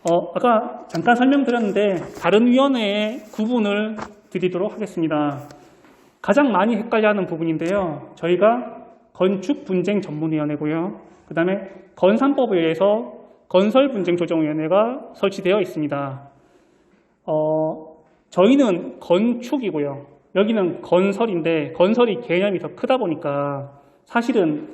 아까 잠깐 설명드렸는데 다른 위원회의 구분을 드리도록 하겠습니다. 가장 많이 헷갈려하는 부분인데요. 저희가 건축분쟁전문위원회고요. 그 다음에 건산법에 의해서 건설분쟁조정위원회가 설치되어 있습니다. 저희는 건축이고요. 여기는 건설인데 건설이 개념이 더 크다 보니까 사실은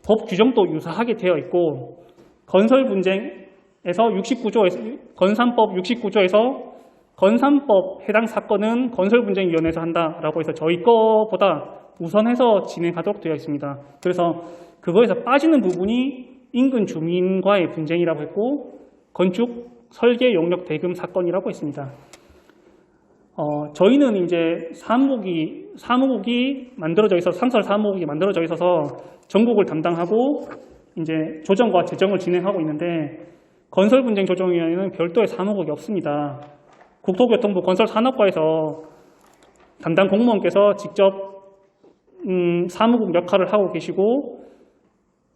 법 규정도 유사하게 되어 있고 건설분쟁에서 69조에서 건산법 69조에서 건산법 해당 사건은 건설분쟁위원회에서 한다라고 해서 저희 거보다 우선해서 진행하도록 되어 있습니다. 그래서 그거에서 빠지는 부분이 인근 주민과의 분쟁이라고 했고 건축 설계 용역 대금 사건이라고 했습니다. 저희는 이제 사무국이 만들어져 있어서 상설 사무국이 만들어져 있어서 전국을 담당하고 이제 조정과 재정을 진행하고 있는데 건설분쟁조정위원회는 별도의 사무국이 없습니다. 국토교통부 건설산업과에서 담당 공무원께서 직접 사무국 역할을 하고 계시고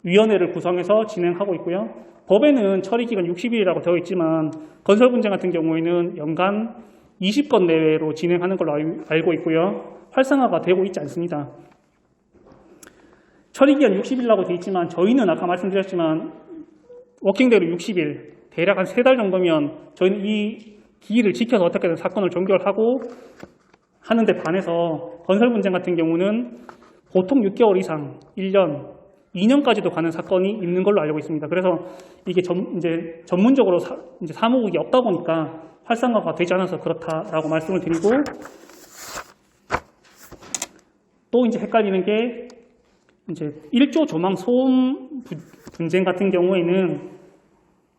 위원회를 구성해서 진행하고 있고요. 법에는 처리기간 60일이라고 되어 있지만 건설분쟁 같은 경우에는 연간 20건 내외로 진행하는 걸로 알고 있고요. 활성화가 되고 있지 않습니다. 처리기간 60일이라고 되어 있지만 저희는 아까 말씀드렸지만 워킹데이로 60일, 대략 한 3달 정도면 저희는 이 기일을 지켜서 어떻게든 사건을 종결하고 하는데 반해서 건설분쟁 같은 경우는 보통 6개월 이상, 1년, 2년까지도 가는 사건이 있는 걸로 알고 있습니다. 그래서 이게 이제 전문적으로 이제 사무국이 없다 보니까 활성화가 되지 않아서 그렇다라고 말씀을 드리고, 또 이제 헷갈리는 게 이제 1조 조망 소음 분쟁 같은 경우에는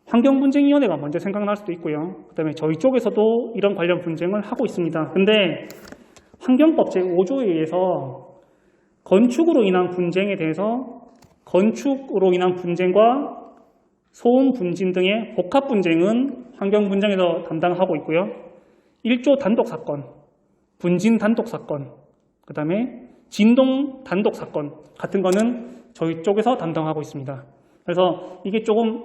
환경분쟁위원회가 먼저 생각날 수도 있고요. 그다음에 저희 쪽에서도 이런 관련 분쟁을 하고 있습니다. 근데 환경법 제5조에 의해서 건축으로 인한 분쟁에 대해서 건축으로 인한 분쟁과 소음 분진 등의 복합 분쟁은 환경분쟁에서 담당하고 있고요. 1조 단독 사건, 분진 단독 사건, 그 다음에 진동 단독 사건 같은 거는 저희 쪽에서 담당하고 있습니다. 그래서 이게 조금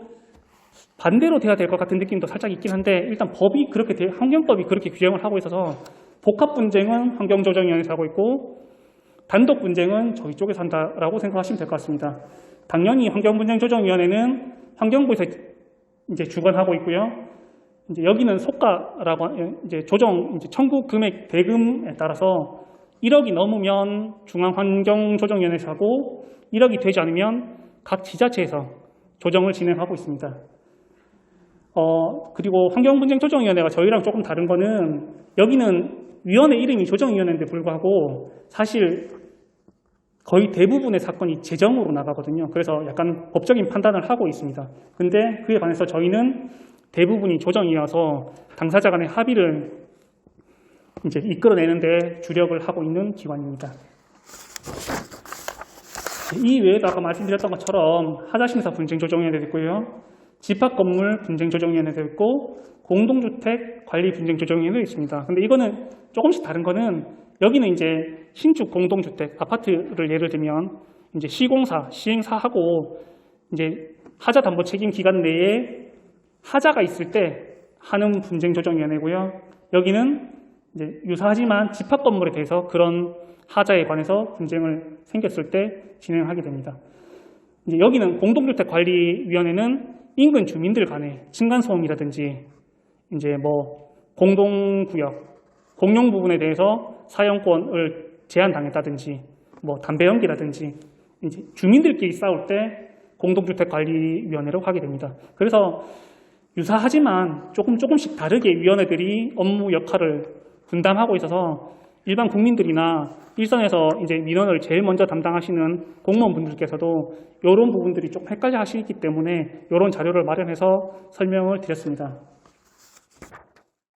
반대로 돼야 될 것 같은 느낌도 살짝 있긴 한데 일단 환경법이 그렇게 규정을 하고 있어서 복합 분쟁은 환경조정위원회에서 하고 있고 단독 분쟁은 저희 쪽에서 한다라고 생각하시면 될 것 같습니다. 당연히 환경분쟁조정위원회는 환경부에서 이제 주관하고 있고요. 이제 여기는 속가라고 이제 조정 청구 금액 대금에 따라서 1억이 넘으면 중앙환경조정위원회에서 하고 1억이 되지 않으면 각 지자체에서 조정을 진행하고 있습니다. 그리고 환경분쟁조정위원회가 저희랑 조금 다른 거는 여기는 위원회 이름이 조정위원회인데 불구하고 사실 거의 대부분의 사건이 재정으로 나가거든요. 그래서 약간 법적인 판단을 하고 있습니다. 근데 그에 관해서 저희는 대부분이 조정이어서 당사자 간의 합의를 이제 이끌어내는데 주력을 하고 있는 기관입니다. 이 외에도 아까 말씀드렸던 것처럼 하자심사 분쟁조정위원회도 있고요. 집합건물 분쟁조정위원회도 있고 공동주택 관리 분쟁조정위원회도 있습니다. 근데 이거는 조금씩 다른 거는 여기는 이제 신축 공동주택 아파트를 예를 들면 이제 시행사하고 이제 하자 담보 책임 기간 내에 하자가 있을 때 하는 분쟁조정위원회고요. 여기는 이제 유사하지만 집합 건물에 대해서 그런 하자에 관해서 분쟁을 생겼을 때 진행하게 됩니다. 이제 여기는 공동주택관리위원회는 인근 주민들 간의 층간소음이라든지 이제 뭐 공동구역, 공용 부분에 대해서 사용권을 제한당했다든지 뭐 담배 연기라든지 이제 주민들끼리 싸울 때 공동주택관리위원회로 하게 됩니다. 그래서 유사하지만 조금씩 다르게 위원회들이 업무 역할을 분담하고 있어서 일반 국민들이나 일선에서 이제 민원을 제일 먼저 담당하시는 공무원분들께서도 이런 부분들이 좀 헷갈려 하시기 때문에 이런 자료를 마련해서 설명을 드렸습니다.